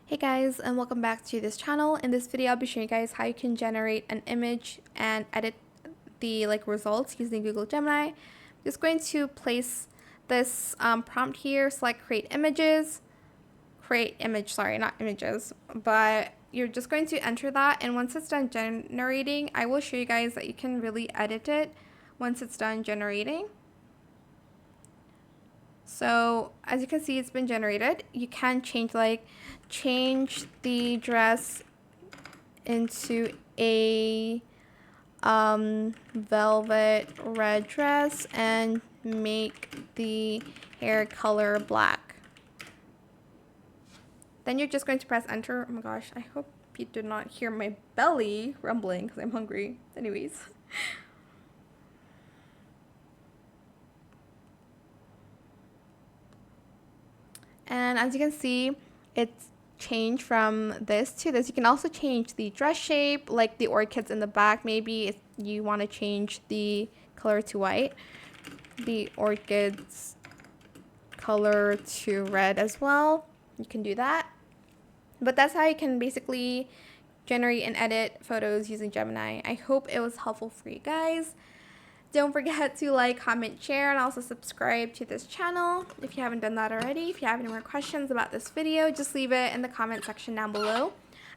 Hey guys, and welcome back to this channel. In this video I'll be showing you guys how you can generate an image and edit the results using Google Gemini. I'm just going to place this prompt here, select create image, sorry, not images, but you're just going to enter that, and once it's done generating, I will show you guys that you can really edit it once it's done generating. So as you can see, it's been generated. You can change the dress into a velvet red dress and make the hair color black. Then you're just going to press enter. Oh my gosh, I hope you did not hear my belly rumbling because I'm hungry. Anyways. And as you can see, it's changed from this to this. You can also change the dress shape, like the orchids in the back. Maybe if you want to change the color to white, the orchids color to red as well. You can do that. But that's how you can basically generate and edit photos using Gemini. I hope it was helpful for you guys. Don't forget to like, comment, share, and also subscribe to this channel if you haven't done that already. If you have any more questions about this video, just leave it in the comment section down below.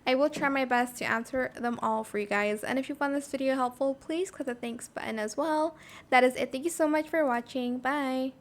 I will try my best to answer them all for you guys. And if you found this video helpful, please click the thanks button as well. That is it. Thank you so much for watching. Bye.